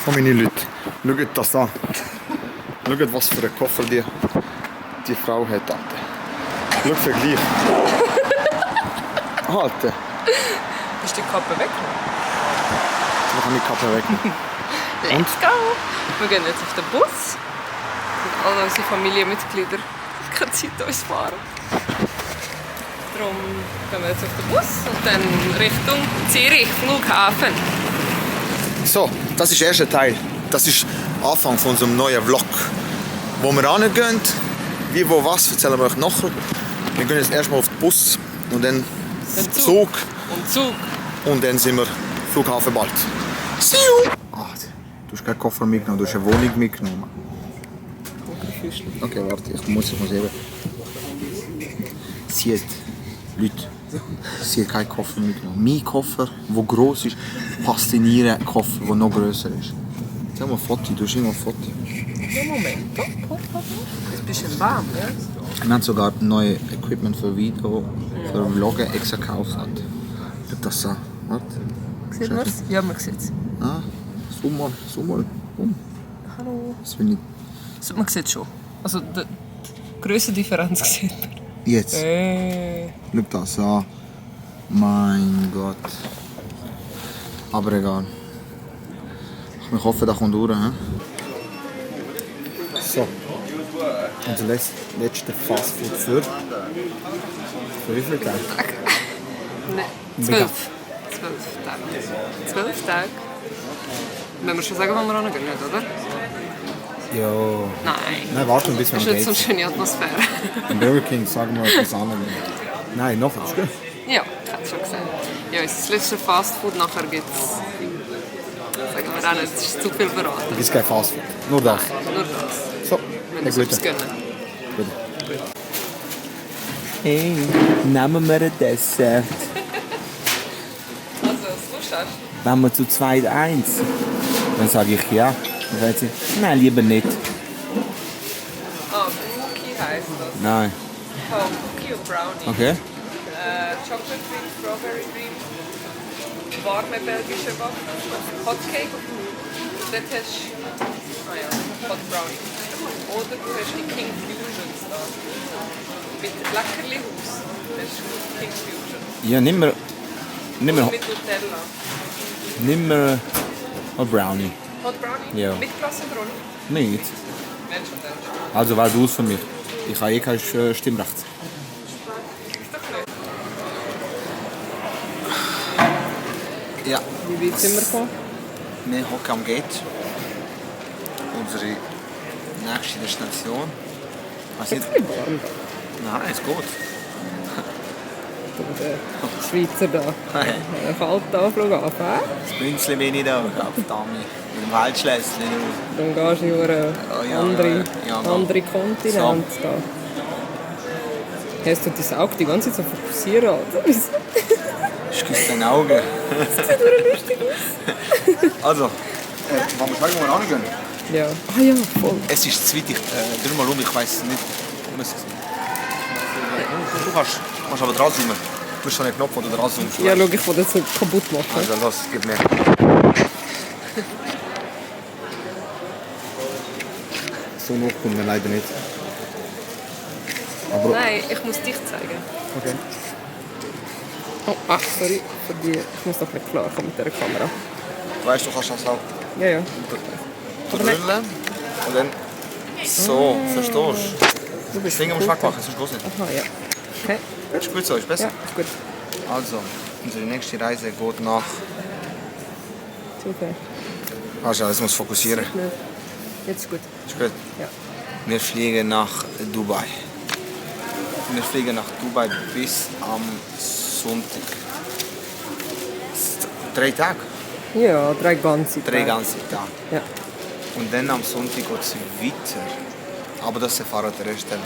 So, meine Leute, schaut das an. Schaut, was für einen Koffer die Frau hat, Alter. Schau, Vergleich. Alter. Ist die Kappe weg? Ich kann die Kappe weg. Let's go! Wir gehen jetzt auf den Bus. Und alle unsere Familienmitglieder können Zeit uns fahren. Darum gehen wir jetzt auf den Bus und dann Richtung Zürich, Flughafen. So, das ist der erste Teil. Das ist Anfang von unserem neuen Vlog. Wo wir hingehen, wie, wo, was, erzählen wir euch nachher. Wir gehen jetzt erstmal auf den Bus und dann Zug. Und Zug. Und dann sind wir Flughafen bald. See you! Ach, du hast keinen Koffer mitgenommen, du hast eine Wohnung mitgenommen. Okay, warte, ich muss sehen. Sie hat Leute. Sie hat keinen Koffer mitgenommen. Mein Koffer, der gross ist, passt in ihren Koffer, der noch grösser ist. Sag mal ein Foto, du hast immer ein Foto. Ja, Moment. Ist ein bisschen warm, ja? Wir haben sogar neues Equipment für Video, für Vloggen extra gekauft. Schau das an. Warte. Sieht man es? Ja, man sieht es. Ah, zoom mal. Hallo. Das bin ich. So, man sieht es schon. Also die Grössendifferenz sieht man. Jetzt. Schau das an. Mein Gott. Aber egal. Ich hoffe, das kommt durch. He? So. Unser letzter Fastfood für wie viel Tage? Nein, 12. 12 Tage. 12 Tage. Wenn wir schon sagen, wo wir hingehen, nicht, oder? Ja. Nein. Nein, warte ein bisschen. Das ist nicht so eine schöne Atmosphäre. Im Burger King sagen wir etwas anderes. Nein, noch etwas, gell? Ja, ich habe es schon gesagt. Ja, das letzte Fastfood, nachher gibt es... Sagen wir auch nicht, es ist zu viel verraten. Es gibt kein Fastfood. Nur das. Nur das. So, Wenn wir es etwas gönnen. Gut. Hey, nehmen wir ein Dessert. Also, was Lust hast? Wenn wir zu zweit eins. Dann sage ich ja. Dann sagt sie, nein, lieber nicht. Ah, Cookie heisst das. Nein. Oh, Cookie und Brownie. Okay. Chocolate Cream, Strawberry Cream, warme belgische Waffeln, Hotcake. Dort hast du Hot Brownie. Oder du hast die King Fusions da. Mit Leckerli-Haus. Das ist gut, King Fusion. Ja, nimm mir Mit Nutella. ein Brownie. Hot Brownie? Ja. Mit Glas oder ohne? Nicht. Wenn schon, dann. Also wähl du es für mich. Ich habe eh kein Stimmrecht. Ist doch nicht. Ja. Wie weit sind wir gekommen? Wir hocken am Gate. Unsere nächste Destination. Was Ist nicht? es warm da? Nein, es geht. Und der Schweizer da. Ein kalter Anflug an. Das Münzli bin ich da, Dami. Mit dem Waldschlösschen. Dann gehst du über andere Kontinente da. Hast du dein Auge die ganze Zeit so fokussieren? Oder? Ich küsse deine Augen. Das sieht wieder lustig aus. Also, wollen wir sagen, wo wir hingehen? Ja. Ah ja, voll. Es ist zu weit, dreh mal um, ich weiss nicht. Du kannst aber dran zoomen. Du hast so einen Knopf, wo du dran zoomst. Ja, schau, ich will das so kaputt machen. Also los, gib mir. So hoch kommen wir leider nicht. Aber Nein, ich muss dich zeigen. okay. Oh, sorry. Für die, ich muss doch nicht klar kommen mit dieser Kamera. Du weißt, du kannst das auch Ja, ja. drüllen und dann so, verstehst du? Du bist Finger musst du wegmachen, sonst geht's nicht. Aha, ja. Okay. Ist gut so, ist besser? Ja, ist gut. Also, unsere nächste Reise geht nach... Okay. Also, jetzt muss fokussieren. Nicht. Jetzt ist gut. Ist gut. Ja. Wir fliegen nach Dubai. Wir fliegen nach Dubai bis am Sonntag. 3 Tage? Ja, 3 ganze Tage. 3 ganze Tage. Ja. Und dann am Sonntag geht es weiter. Aber das erfahren der Rest dann.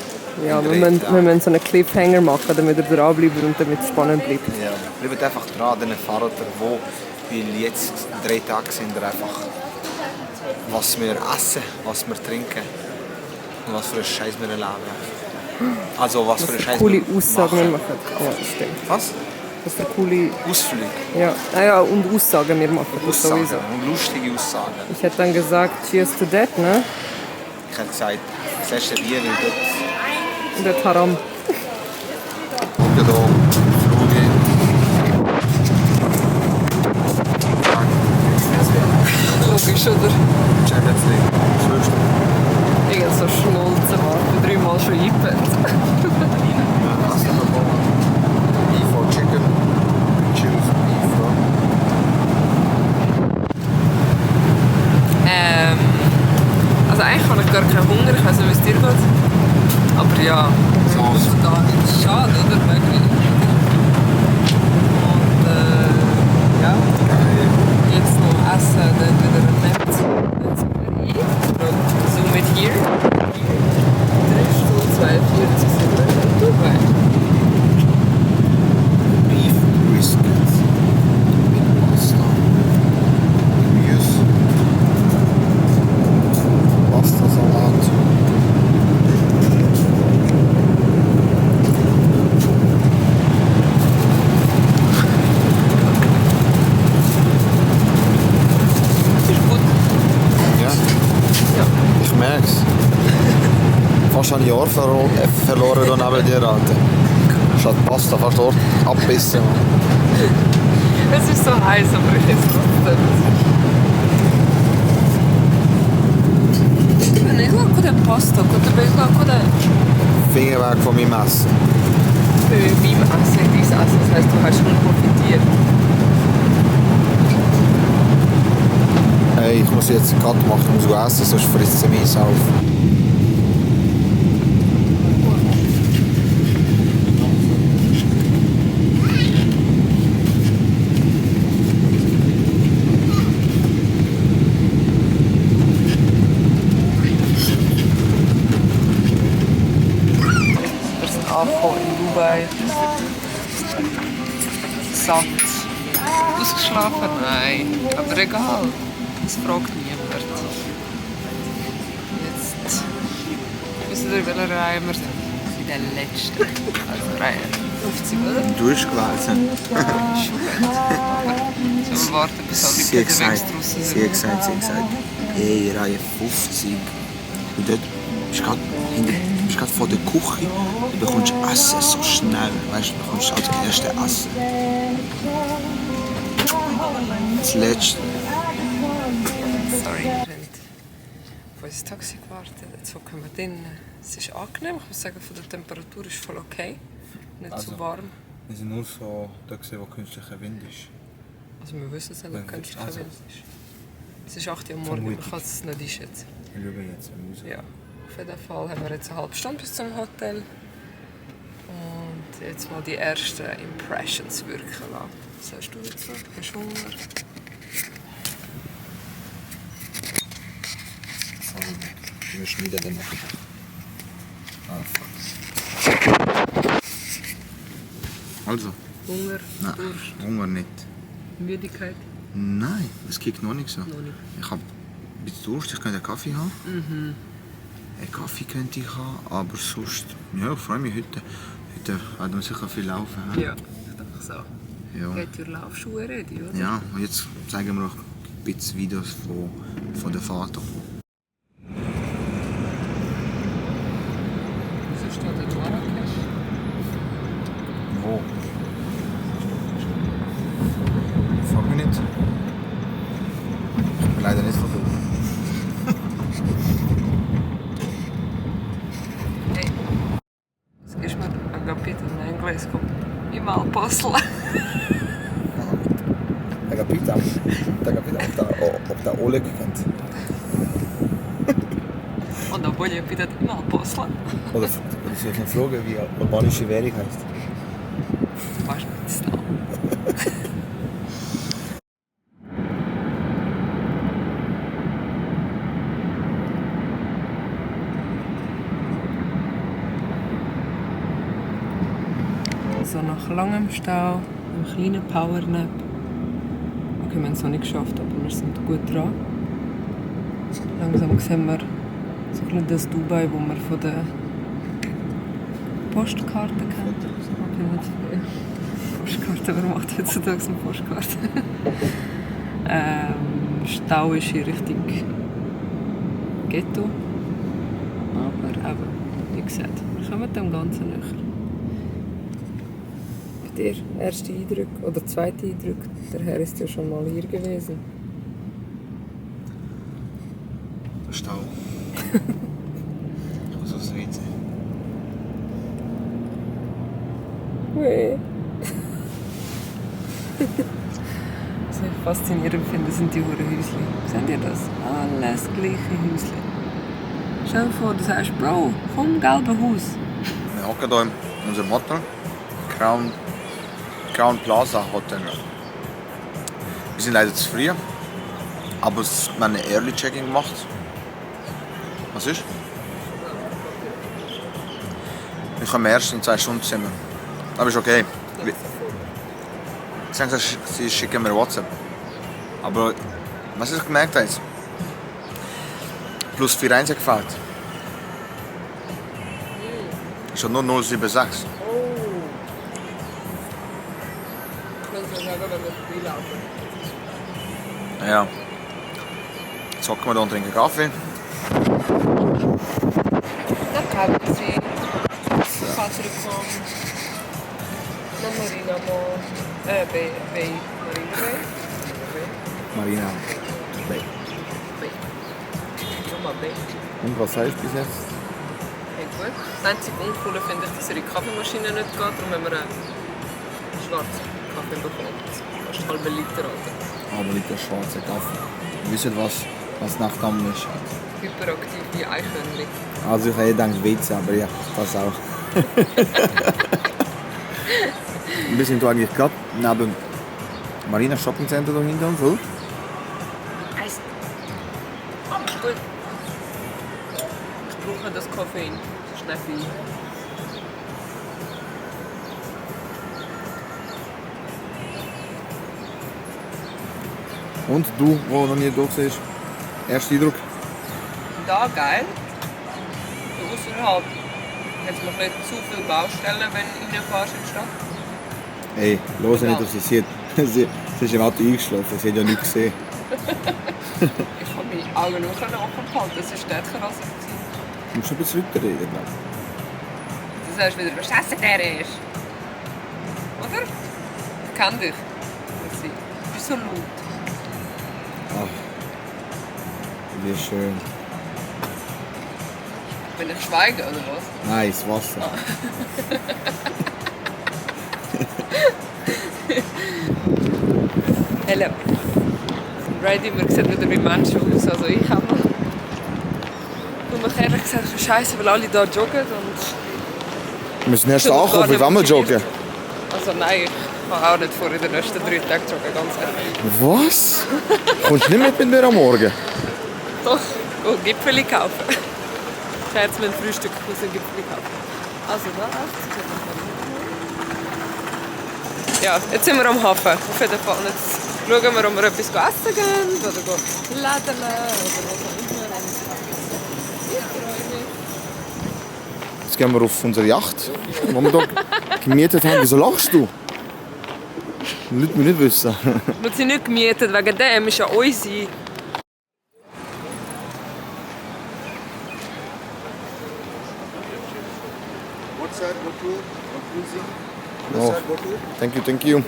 Ja, in wir 3 müssen, wir müssen so einen Cliffhanger machen, damit ihr dranbleibt und damit es spannend bleibt. Ja, bleibt einfach dran, dann erfahren ihr, wo, weil jetzt 3 Tage sind wir einfach, was wir essen, was wir trinken und was für einen Scheiß wir erleben. Also was für einen Scheiß Coole wir Aussagen wir machen. machen. Ja, das stimmt. Was? dass der coole... Ausflüge. Ja, und Aussagen wir machen. Das Aussagen. sowieso. Und lustige Aussagen. Ich hätte dann gesagt, cheers to that, ne? Ich hätte gesagt, das letzte Bier will dort. Und der Haram. Ja, da. Flüge. Logisch, oder? Champions League. Schönste. Irgend so Schnulzen, warten 3 Mal schon eingepennt. Hast du bekommen? Beef or Chicken? Choose Beef, oder? Also eigentlich habe ich gar keinen Hunger, ich weiß nicht, wie es dir geht. Aber ja, heutzutage schade, oder? Und ja, jetzt noch essen, dann wieder ein Netz. Zoom it here. 3 Stunden 42 sind wir in Dubai. Beef Brisket. Mit Pasta. Gemüse. Pasta-Salat. Ist gut. Ja, Ja. ich merke es. Fast ein Jahr verloren hier neben dir, Alter. Statt Pasta fast dort abbissen. Es ist so heiß, aber ich esse trotzdem. Cosa pasta? Cosa Finger weg von meinem Essen. meinem Essen, dein Essen? Das heisst, du hast schon profitiert. Hey, ich muss jetzt einen Cut machen, ich muss essen, sonst frisst sie mich auf. Wir sind angekommen in Dubai. Satt. Ausgeschlafen? Nein. Aber egal. Das fragt niemand. Jetzt wissen wir, welche Reihe wir sind. In der letzten. Also Reihe 50, oder? Durchgelesen. So wir warten, bis alle Sie hat Pedewächse gesagt, draussen sie hat gesagt, hey, Reihe 50. Und dort bist du gerade vor der Küche, du bekommst Essen so schnell. Weißt du, du bekommst als erste Essen. Das letzte. Sorry, wir haben auf unser Taxi gewartet. Jetzt hocken wir drin. Es ist angenehm. Ich muss sagen, von der Temperatur ist voll okay. Nicht Also, zu warm. Wir sind nur so da gesehen, wo künstlicher Wind ist. Also wir wissen es nicht, ob künstlicher also- Wind ist. Es ist 8 Uhr am Morgen, man Vermutung. kann es nicht einschätzen. Wir schauen jetzt raus. Ja, auf jeden Fall haben wir jetzt eine halbe Stunde bis zum Hotel. Und jetzt mal die ersten Impressions wirken lassen. Was hast du jetzt noch? Hast du Hunger? Wir schneiden dann noch. Also, Hunger, nein, Durst, Hunger nicht. Müdigkeit? Nein, es geht noch nicht so. Noch nicht. Ich habe ein bisschen Durst, ich könnte einen Kaffee haben. Einen Kaffee könnte ich haben, aber sonst, ja, ich freue mich heute. Heute werden wir sicher viel laufen. He? Ja, ich denke so. Ja. Get your Laufschuhe ready, oder? Ja, und jetzt zeigen wir noch ein bisschen Videos von der Fahrt. Wieso steht dort Marrakesch? Wo? Frag mich nicht. Ich bin leider nicht so gut. Hey, skis me agapito na engleskom. Ima posla. Da Pita, ob da Oleg kennt. Onda bolje pitat ima posla. Oder sie hat fragen, wie albanische Währung heißt. Baš mi ti stalo. So nach langem Stau, einem kleinen Powernap. Okay, wir haben es noch nicht geschafft, aber wir sind gut dran. Langsam sehen wir so ein bisschen das Dubai, das wir von der Postkarte kennen. Okay, nicht viel. Postkarte. Wer macht heutzutage eine Postkarte? Stau ist in Richtung Ghetto. Aber eben, wie gesagt, wir kommen dem Ganzen näher. Bei dir, erster Eindruck oder zweiter Eindruck, der Herr ist ja schon mal hier gewesen. Der Stau. Was ist das jetzt? Ui. Was ich faszinierend finde, sind die Hurenhäuschen. Seht ihr das? Alles gleiche Häuschen. Stell dir vor, du sagst, Bro, komm, gelbe Haus. Wir hocken hier in unserem Hotel. Crown Plaza Hotel. Wir sind leider zu früh. Aber wir haben ein Early Checking gemacht. Was ist? Wir kommen erst in 2 Stunden Zimmer. Aber ist okay. Sie haben gesagt, sie schicken mir WhatsApp. Aber was ich gemerkt habe, plus 41 gefällt. Ist nur 076. Oh. Kannst du sagen, wenn wir vorbeilaufen? Ja. Jetzt hocken wir hier und trinken Kaffee. Dann kaufen sie. Kann zurückkommen. Nach Marina Mall. Bay. Marina Bay. Marina. Bay. Nochmal Bay. Und was heißt bis jetzt? Hey, gut. Das einzige Uncoole finde ich, dass er in die Kaffeemaschine nicht geht. Darum haben wir einen schwarzen Kaffee bekommen. Das ist halbe Liter, Alter. Aber nicht der schwarze Kaffee. Wisst ihr, was Nachtamen ist? Hyperaktive Eichhörnchen. Also ich hätte gedacht WC, aber ja, das auch. Wir sind eigentlich gerade neben Marina Shopping Center da hinten, so. Eis. Oh, ist gut. Ich brauche das Koffein. Schnell viel. Und du, wo noch nie da warst, erster Eindruck? Da geil. Außerhalb hat es noch nicht zu viele Baustellen, wenn du reinfährst in die Stadt. Hey, los nicht, dass sie sie ist im Auto eingeschlafen, sie hat ja nichts gesehen. Ich habe meine Augen nur offen gehalten, das war stärker als ich. Du musst ein bisschen weiter reden, glaube Du sagst wieder, was essen der ist. Oder? Ich kenne dich. Du bist so laut. Ach, wie schön. Wenn ich schweige, oder was? Nein, das Wasser. Hello. Ready, man sieht wieder wie Menschen aus, also ich habe noch. Und mich ehrlich gesagt, ich scheiße, weil alle hier joggen und... Wir müssen erst ankommen, wie wollen wir joggen? Also nein, ich kann auch nicht vor in den nächsten 3 Tagen joggen, ganz ehrlich. Was? Kommst du nicht mit mir am Morgen? Doch, go Gipfeli kaufen. Scherz, mein Frühstück, ich muss ein Gipfeli kaufen. Also da, ja, jetzt sind wir am Hafen. Auf jeden Fall. Und jetzt schauen wir, ob wir etwas essen gehen oder laden oder was auch immer. Ich freue mich. Jetzt gehen wir auf unsere Yacht, die wir hier gemietet haben. Wieso lachst du? Die Leute müssen nicht wissen. Wir sind nicht gemietet, wegen dem ist ja unsere. What side, what cruising? Oh. Thank you.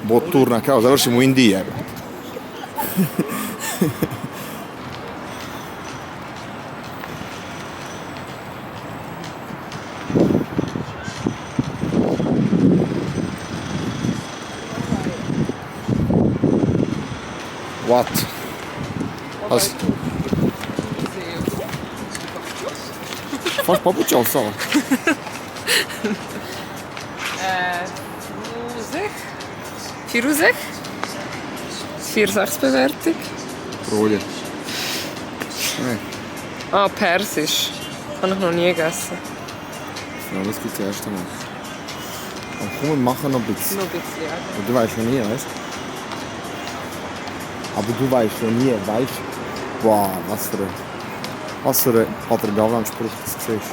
Buon turno a casa, allora siamo in India. What? Was? Faz papučal só. Firuzek? 4,6 Bewertung. Rolle. Ah, Persisch. Habe ich noch nie gegessen. Ja, das gibt es das erste Mal. Aber komm, wir machen noch ein bisschen. Nur ein bisschen, ja. Aber du weißt noch nie, weißt du? Aber du weißt noch nie, weißt du? Wow, was für ein Pater Gavlan-Spruch das siehst. Weißt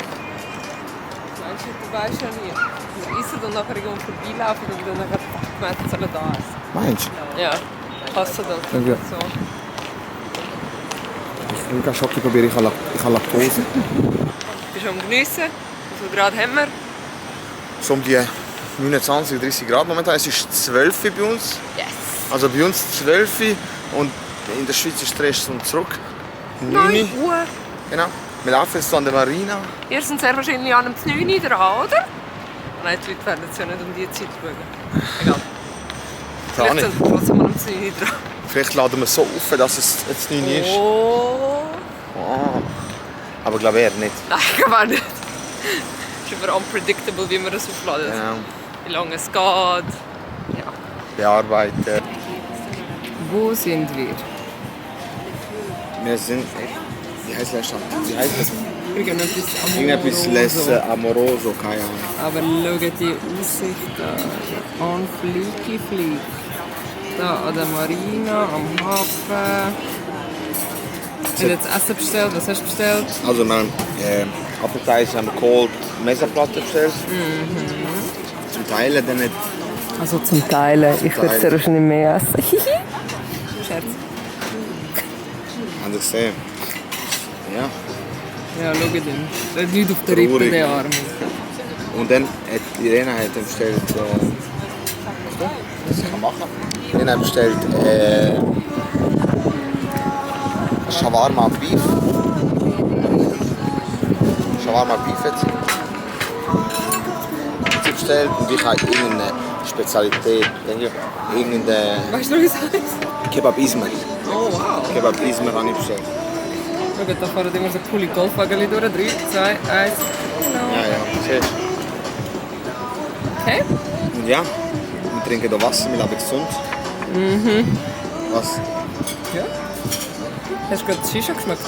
du, weisst du ja nie. Wir essen und nachher irgendwo vorbeilaufen und dann nachher gemerkt, sollen da essen. Meinst du? Ja, passt das. Ja. So. Ich will keinen Schoki probieren, ich habe Laktose. Bist du am Geniessen? Also gerade haben wir. So um die 29, 30 Grad momentan. Es ist 12 bei uns. Yes! Also bei uns 12 und in der Schweiz ist es 3 Stunden zurück. 9 Uhr. Genau. Wir laufen jetzt an der Marina. Ihr seid sehr wahrscheinlich an dem 9 Uhr dran, oder? Nein, die Leute werden jetzt ja nicht um diese Zeit schauen. Egal. Gar Vielleicht nicht. sind wir trotzdem an dem 9 Uhr dran. Vielleicht laden wir so auf, dass es jetzt 9 ist. Oh! Oh. Aber ich glaube eher nicht. Nein, ich glaube auch nicht. Es ist immer unpredictable, wie man das aufladen. Genau. Wie lange es geht. Ja. Bearbeiten. Wo sind wir? Wir sind. Wie heißt der Stadt? Wie heißt das? Irgendetwas Irgendetwas Les Amoroso, keine Ahnung. Aber schau die Aussicht an Fliegi. Da an der Marina, am Hafen. Wir haben jetzt Essen bestellt. Was hast du bestellt? Also, wir haben Appetizer haben Cold Mesa-Platte bestellt. Zum Teilen dann nicht. Also zum Teilen. Ich würde sehr wahrscheinlich mehr essen. Scherz. Haben Sie gesehen? Ja. Ja, schau den. Der hat nichts auf der Rippe, Traurig. der Arme. Und dann hat Irena hat dann bestellt. Was kann man machen? Irena hat bestellt Shawarma Beef. Shawarma Beef jetzt. Sie bestellt und ich habe irgendeine Spezialität. Irgendeine Weißt du, wie es heißt? Kebab Izmir. Oh, wow. Kebab Izmir habe ich bestellt. Schau, da fahren immer so coole Golfwagen durch. 3, 2, 1. Ja, ja, siehst Okay. du. Und ja, wir trinken hier Wasser, wir leben gesund. Was? Ja. Hast du gerade Shisha geschmeckt?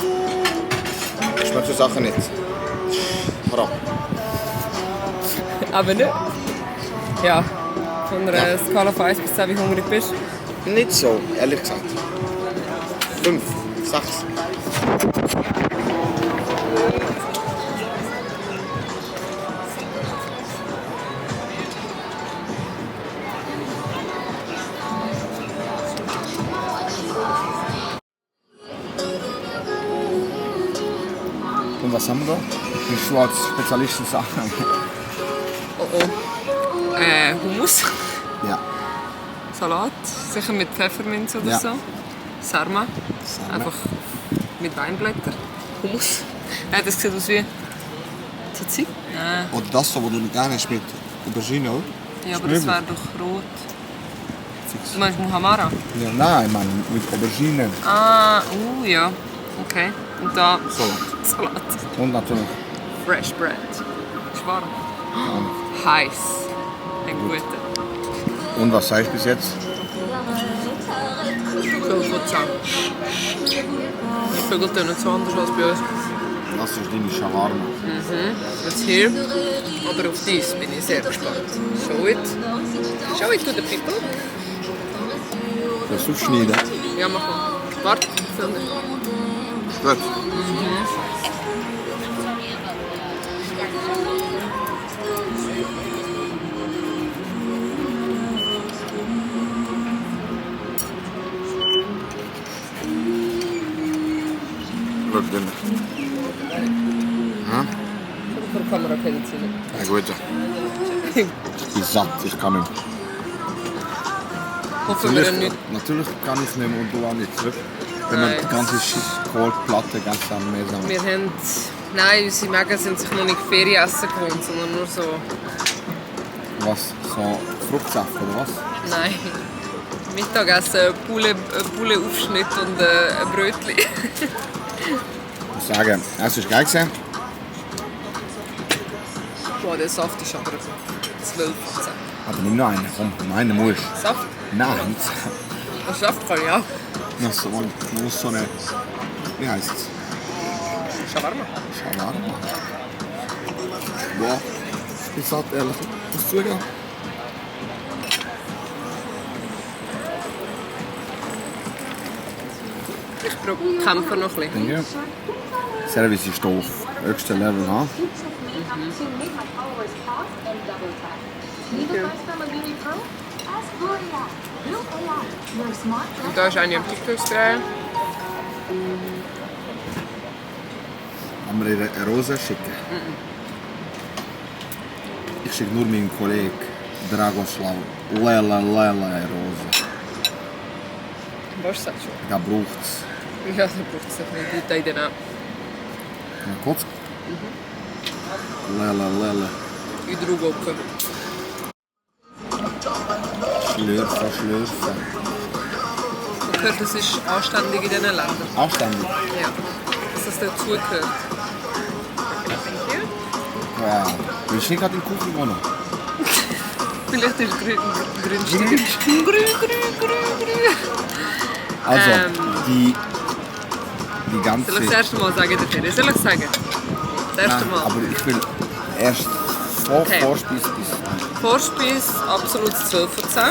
Schmeckt so Sachen nicht. Haram. Aber nicht. Ja. Von einer Ja. Skala von 1 bis 10, wie hungrig bist du? Nicht so, ehrlich gesagt. 5, 6. Und was haben wir da? Die Schwarz-Spezialisten-Sachen. Oh oh. Hummus. Ja. Salat. Sicher mit Pfefferminz oder Ja. so. Sarma. Sarma. Einfach mit Weinblättern. Hummus. Ja, das sieht aus wie Tzatziki. Oder das, so, was du nicht gerne hast mit Aubergine, oder? Ja, aber das wäre doch rot. Du meinst Muhammara? Ja, nein, ich meine mit Aubergine. Ah, ja. Okay. Und da So. Salat. Und natürlich. Fresh Bread. Ist warm. Heiß. Ein guter. Und was sagst du bis jetzt? Viel von 10. Die Vögel tun nicht so anders als bei uns. Das ist deine Shawarma. Jetzt hier. Aber auf dies bin ich sehr gespannt. Show it. Show it to the people. Das aufschneiden. Ja, mach mal. Warte, film nicht. Gut. Schau dann. Ja, Vor der Kamera kennt sie nicht. ja gut. Ich bin satt, ich kann nicht. Hoffen wir nicht. Natürlich kann ich nicht mehr und du auch nicht zurück. Wenn man Nein. die ganze Kohlplatte ganz am Meer sammelt. Wir haben... Nein, unsere Mägen sind sich noch nicht Ferienessen gewohnt, sondern nur so... Was? So Fruchtsaft oder was? Nein. Mittagessen, Poulet-Aufschnitt und ein Brötchen. Ich muss sagen, es ist geil gewesen. Boah, der Saft ist aber 12 von 10. Aber nimm noch einen, komm, noch einen musst du. Saft? Nein, Der Saft kann ich auch. noch so, noch so eine, wie heißt es? Shawarma. Shawarma. Boah, ich bin satt, ehrlich. Musst du zugeben? Ich kämpfe noch ein bisschen. Danke. Service ist doof. Höchste Level, ha? Und da ist eine am TikTok drehen. Haben wir ihr eine Rose schicken? Ich schicke nur meinem Kollegen Dragoslav Lela eine Rose. Was sagst du? Da braucht es. Ja, da braucht es nicht. Die Idee auch. Ja, kurz. Lela. In der Rugoppe. Schlürfen. Ich höre, das ist anständig in diesen Ländern. Anständig. Ja. Dass das dazugehört. Wow. Willst du nicht gerade in die Küche wohnen? Vielleicht ist es günstiger. Also, die Soll ganze... ich das erste Mal sagen, Ferien? Soll ich sagen? Das erste Nein, Mal. aber ich will erst Okay. Vorspeise bis... Vorspeise absolut 12 von 10.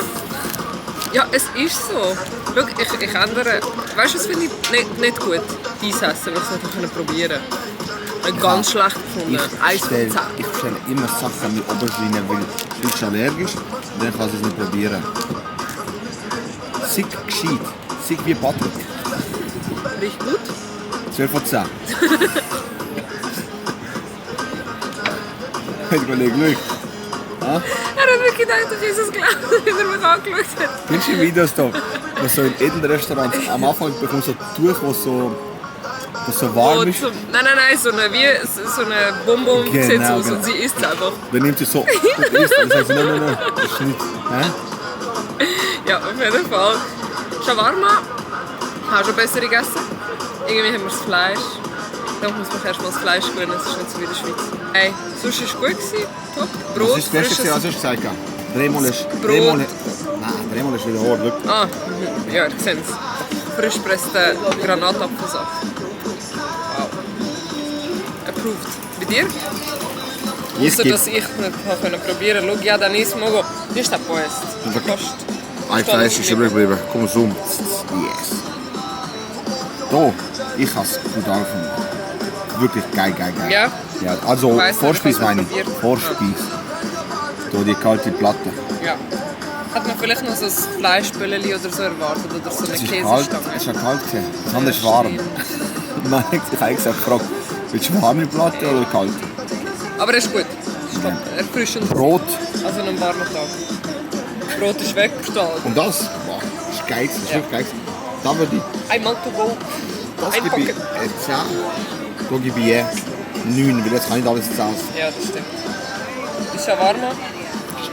Ja, es ist so. Schau, ich ändere. Weißt du, was finde ich nicht gut? Dein Essen, was ich nicht probieren konnte. Ganz schlecht gefunden. 1 von 10. Ich bestelle immer Sachen mit Aubergine, weil ich bin allergisch und dann kann ich es nicht probieren. Sick gescheit. Sick wie Patrick. Riecht gut. 12 von 10. Hat Kollege Glück. Er hat wirklich gedacht, ich ist es geglaubt, wenn er mich angeschaut hat. Kennst du die Videos da? Wo so in edlen Restaurants am Anfang bekommst du ein Tuch, das so warm ist. Nein, so eine Bonbon Genau, sieht aus genau. und sie isst es einfach. Dann nimmt sie so und isst. Dann sagt sie, nein, das ist nicht. Hä? Ja, auf jeden Fall. Shawarma habe ich schon besser gegessen. Irgendwie haben wir das Fleisch. Da muss man erst mal das Fleisch gewöhnen, das ist nicht so wie in der Schweiz. Hey, sonst war es gut, top. Brot, Das ist das Beste, was ich gesagt habe. Drehmal ist... Nein, Drehmal ist wieder hart, wirklich. Ah, ja, ihr seht es. Frisch gepresster Granatapfelsaft. Wow. Approved. Bei dir? Ausser, dass ich nicht probieren konnte. Schau, ja, dann isst Mogo. Das ist der Poest. Kost. Ein Fleisch ist übrig geblieben. Konsum. Yes. Da, ich habe es gut angefangen. Wirklich geil. Ja? Ja, also Weiss nicht, Vorspeise ich hab's meine probiert. ich. Vorspeise. Da die kalte Platte. Ja. Hat man vielleicht noch so ein Fleischbällchen oder so erwartet oder so eine Es ist kalt, Käsestange? es ist ja kalt gewesen. Das andere ist warm. Nein, ich habe gesagt, gefragt, willst du warme Platte oder kalt? Aber er ist gut. Stopp. Erfrischend. Brot Also an einem warmen Tag. Brot ist weg, verstanden. und das? Boah, das ist geil, das ist wirklich geil. Da würde ich, Einmal to go. das gebe ich 10. Da gebe ich 9, weil jetzt kann ich alles 10 essen. Ja, das stimmt. Die Shawarma?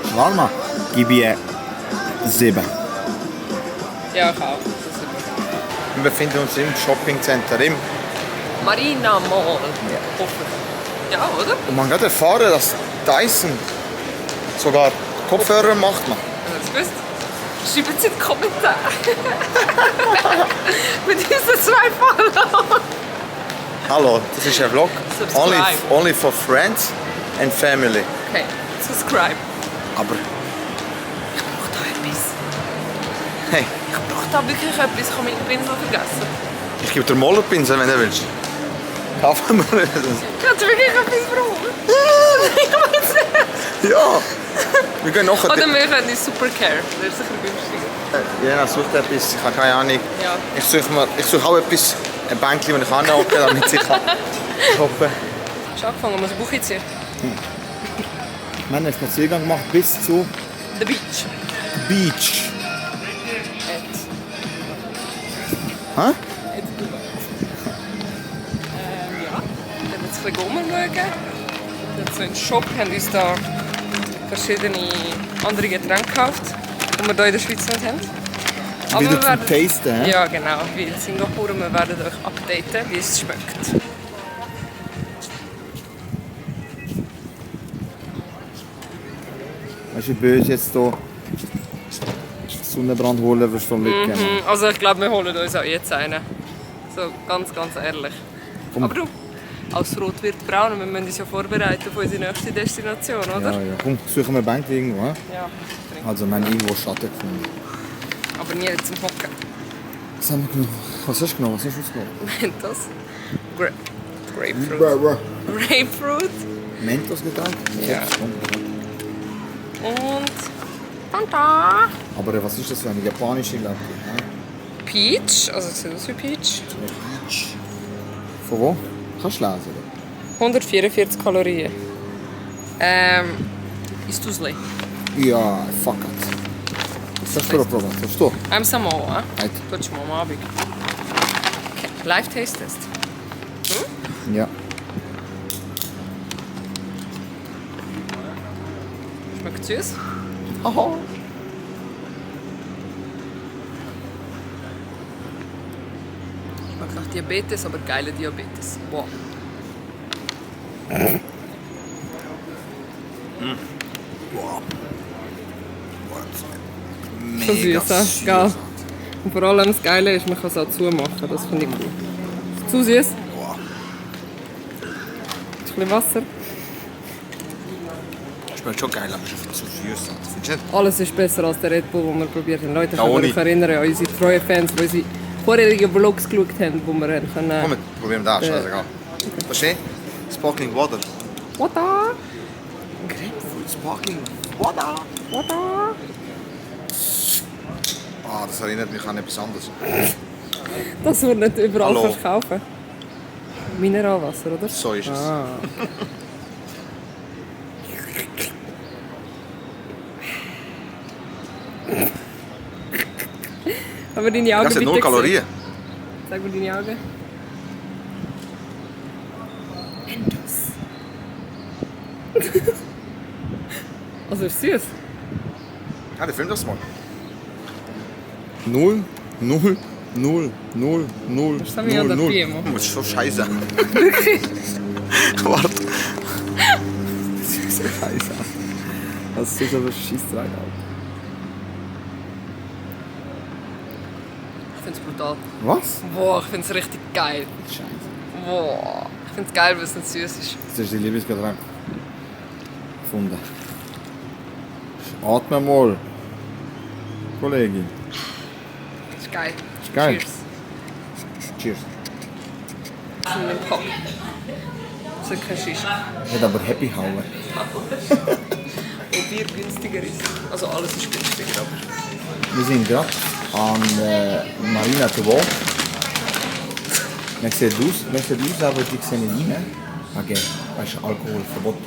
Shawarma gebe ich 7. Ja, ich auch. Das ist super. Wir befinden uns im Shoppingcenter im. Marina Mall. Ja, oder? Und man hat erfahren, dass Dyson sogar Kopfhörer macht. Man. Hast du das gewusst? Schreibt es in die Kommentare. Mit diesen 2 Followern. Hallo, das ist ein Vlog. Subscribe. Only for friends and family. Okay, subscribe. Aber Ich brauche da etwas. hey, Ich brauche da wirklich etwas. Ich habe meinen Pinsel vergessen. ich gebe dir Mollerpinsel, wenn du willst. Kaufen wir das. Kannst du wirklich etwas brauchen? Ich weiß nicht. Ja, wir gehen nachher. Oder wir können die Supercare. Der ist sicher günstiger. Jena sucht etwas, ich habe keine Ahnung. Ja. Ich suche auch etwas, ein Bänkchen, das ich anhocken kann, damit ich kann shoppen. Hast du angefangen, muss ich Buch jetzt hier? Wir haben einen Spaziergang gemacht bis zu The Beach. Beach. Hä? Ja. Dann jetzt ein bisschen rumschauen. Dann so in den Shop haben uns da verschiedene andere Getränke gekauft, die wir hier in der Schweiz nicht haben. Aber Wieder wir zum werden, Tasten, hä? ja, genau, wie in Singapur. Und wir werden euch updaten, wie es schmeckt. Weißt du, wie böse jetzt hier Sonnenbrand holen wirst vom Lücken. Also ich glaube, wir holen uns auch jetzt einen. So ganz ehrlich. Komm. Aber du, als Rot wird braun und wir müssen uns ja vorbereiten auf unsere nächste Destination, oder? Ja. Komm, suchen wir ein Bänke irgendwo. Hä? Ja. Also, wir haben irgendwo Schatten gefunden. Aber nie zum Hocken. Was haben wir genommen? Was hast du genommen? Was hast du ausgenommen? Mentos. Grapefruit. Grapefruit. Mentos getan? Ja. Und Fanta. Aber was ist das für eine japanische Latte? Peach, also es sieht aus wie Peach. Von wo? Kannst du lesen? 144 Kalorien. Ist Usli. Ja, fuck it. Das ist für ein Problem. Willst du? I'm Samoa. Halt. Du hast mal am Abend. Okay. Live-Taste-Test. Ja. Schmeckt süß. Aha. Schmeckt nach Diabetes, aber geile Diabetes. Wow. So süß, gell? Und vor allem das Geile ist, man kann es auch zumachen. Das finde ich cool. Ist zu süß? Ein bisschen Wasser. Schmeckt schon geil, aber es ist einfach zu süß. Findest du nicht? Alles ist besser als der Red Bull, den wir probiert haben. Leute, ich Ja, kann ohne. mich erinnern an unsere treuen Fans, die unsere vorherigen Vlogs geschaut haben, wo wir können... Komm, wir probieren das. Scheißegal. Verstehst du? Sparkling Water. Water! Grapefruit Sparkling Water. Water! Ah, das erinnert mich an etwas anderes. Das wird nicht überall Hallo. kannst kaufen. Mineralwasser, oder? So ist es. Ah. Aber deine Augen Das sind bitte 0 Kalorien. Sag mir deine Augen. Mentos. Also ist süß. Ja, der film das mal. 0, 0, 0, 0, 0, Das haben wir an der Piemo. Das ist so scheiße. Warte. Das ist so scheiße. Das ist aber Scheissdreck. Ich find's brutal. Was? Boah, ich find's richtig geil. Scheiße. Boah. Ich find's geil, weil es nicht süß ist. Das ist dein Lieblingsgetränk. Gefunden. Atme mal. Kollegin. Das ist geil. Ist geil. Cheers. Cheers. Das ist ein Pop. Das ist kein Shish. Hat aber Happy Hour. Wo Bier günstiger ist. Also alles ist günstiger. Aber Wir sind gerade an Marina de Wal. Man sieht aus, aber die sehen nicht rein. Okay, weißt du, Alkoholverbot.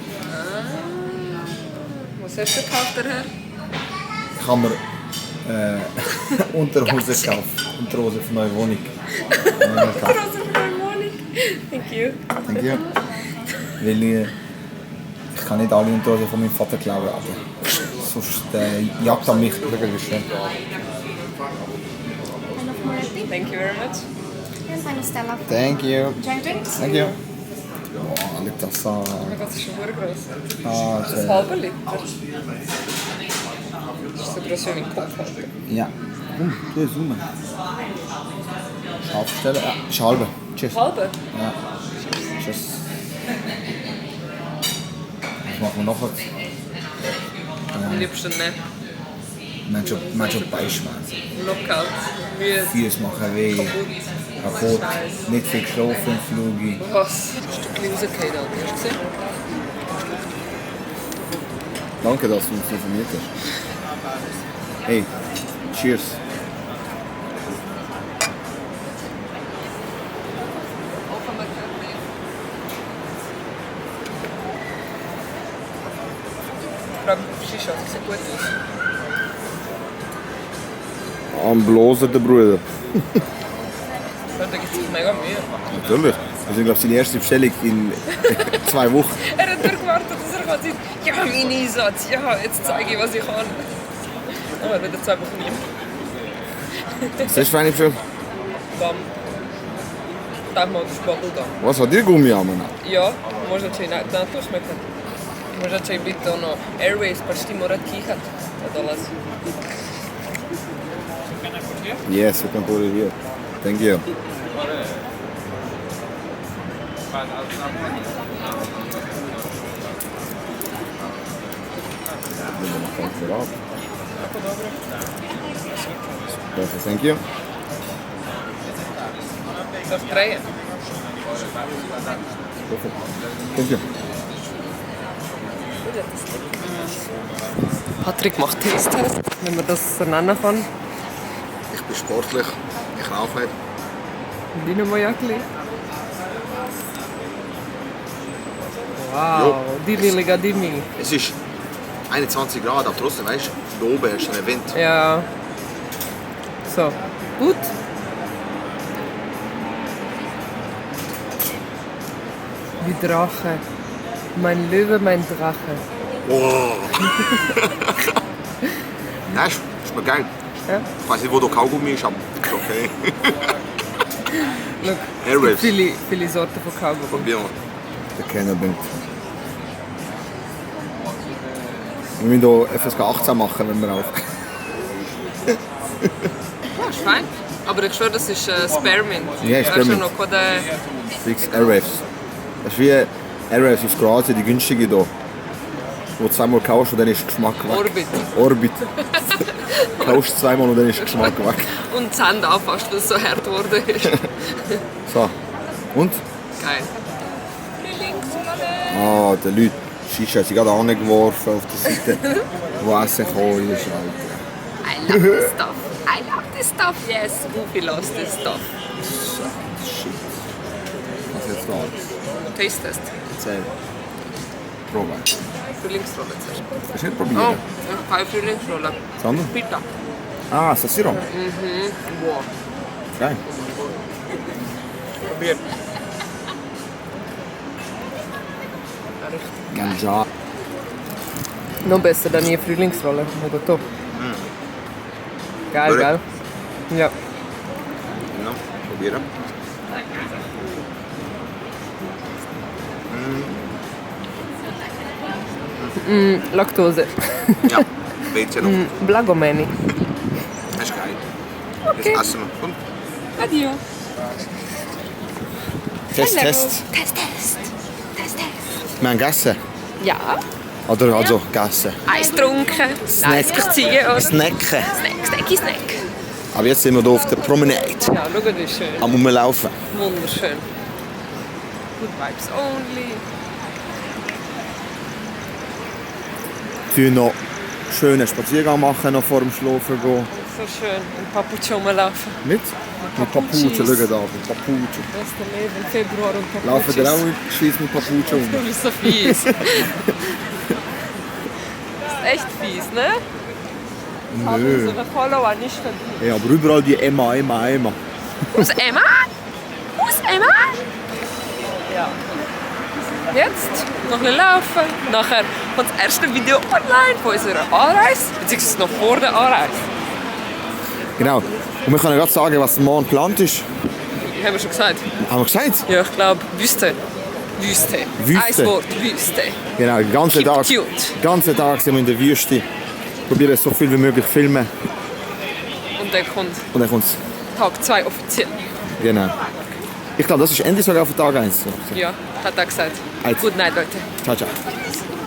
was hast du gekauft, der Herr? Kann man Unterhose kaufen. Unterhose für neue Wohnung. Große Wohnung. Thank you. Danke dir. Weil ich kann nicht alle Unterhosen von meinem Vater klauen. Sonst jagt er mich. Schau, wie schön. Thank you very much. Here's eine Stella. Thank you. Joint drinks? Thank you. Boah, liegt das an. Oh mein Gott, das ist schon sehr groß. Ah, Das ist ein halber Liter. Das ist so groß wie mein Kopf. Ja. Komm, tu es rum. Scharf stellen. Ja, ist halbe. Tschüss. Halber? Ja. Tschüss. Was machen wir noch? Am liebsten nicht. Man hat schon Beischmerzen. Knockout. Mühe. Vieles machen weh. Kaputt. Nicht viel geschlafen im Flug. Was? Ein Stückchen rausgefallen, Alter. Hast du gesehen? Danke, dass du uns informiert hast. Hey, cheers. Ich frage mich, ob Shisha, das sieht gut aus. Am Blosen der Bruder. Da gibt es mega Mühe. Natürlich. Das ist, glaube ich, seine erste Bestellung in 2 Wochen. Er hat durchgewartet, dass er kann sagen, ja, mein Einsatz, ja, jetzt zeige ich, was ich kann. Aber er wird 2 Wochen nicht. Was hast du für eine Bestellung? Bam. Dann mal das Bubblegum. Was hat dir Gummi an? Ja, možda će i na to smekat. Možda će i biti ono Airways, pa ćeš ti morat kihat da dolazi. Yes, we can put it here. Thank you. Perfect, thank you. Soll ich drehen? Danke. Patrick macht Taste-Test, wenn man das so nennen kann. Ich bin sportlich, ich rauche nicht. Dynamo-Jäckli. Wow, Dili Gadimi. Es ist 21 Grad, aber trotzdem, weißt du, da oben hast du einen Wind. Ja. So, gut. Wie Drache. Mein Löwe, mein Drache. Wow. Ja, ist mir geil. Ja? Ich weiß nicht, wo der Kaugummi ist, aber ist okay. Look, Airwaves. viele Sorten von Kaugummi. Probieren wir. Der Kenner denkt. Wir müssen hier FSK 18 machen, wenn wir auf. Ja, ist fein. Aber ich schwöre, das ist Spearmint. Ja, Da Spearmint. ist noch keine... Fix Airwaves. Das ist wie Airwaves aus Kroatien, die günstige hier. Wo du zweimal kaufst und dann ist der Geschmack weg. Orbit. Orbit. Kaufst zweimal und dann ist der Geschmack weg. Und die Hände anfasst, weil es so hart geworden ist. So. Und? Geil. Ah, der Leute. Shisha hat sie gerade angeworfen auf der Seite, wo Essen gekommen ist. Alter. I love this stuff. I love this stuff. Yes, Ufi loves this stuff. Shit. Was ist jetzt da? Taste-Test. Erzähl. Probe. Frühlingsrolle zuerst. Willst du nicht Oh, probieren? keine Frühlingsrolle. Sondern? Pita. Ah, Sassiro. Wow. Geil. Probiert. Ganja. Noch besser dann die Frühlingsrolle. Mega top. Geil, Würde. geil. Ja. Ja, probieren. Laktose. Ja, ein bisschen noch. Blagomeni. Das ist geil. Okay. Das essen wir. Und? Addio. Test. Test. Wir haben gegessen. Ja. Oder also gegessen. Eis getrunken. Eis ziehen, oder? Snacken. Snack. Aber jetzt sind wir hier auf der Promenade. Ja, schau, wie schön. Am Rumlaufen. Wunderschön. Good vibes only. Wir noch einen schönen Spaziergang machen, noch vor dem Schlafen gehen. So schön. In Papucho rumlaufen. Mit? Mit Papuche, schau da, mit Papuche. Beste Leben im Februar und Papuchis. Laufen ihr auch in der Schweiz mit Papuche rum? Du bist so fies. Das ist echt fies, ne? Nö. So eine Follower nicht verdient. Ja, aber überall die Emma. Who's Emma? Ja. Jetzt noch ein bisschen laufen. Nachher kommt das erste Video online von unserer Anreise. Beziehungsweise noch vor der Anreise. Genau. Und wir können gerade sagen, was morgen geplant ist. Haben wir schon gesagt? Haben wir gesagt? Ja, ich glaube, Wüste. Wüste. Wüste. Ein Wort, Wüste. Genau, den ganzen Keep Tag. cute. Den ganzen Tag sind wir in der Wüste. Probieren so viel wie möglich zu filmen. Und dann kommt Und dann kommt es. Tag 2 offiziell. Genau. Ich glaube, das ist endlich sogar auf Tag 1. Ja, hat er gesagt. Also. Good night, Leute. Ciao, ciao.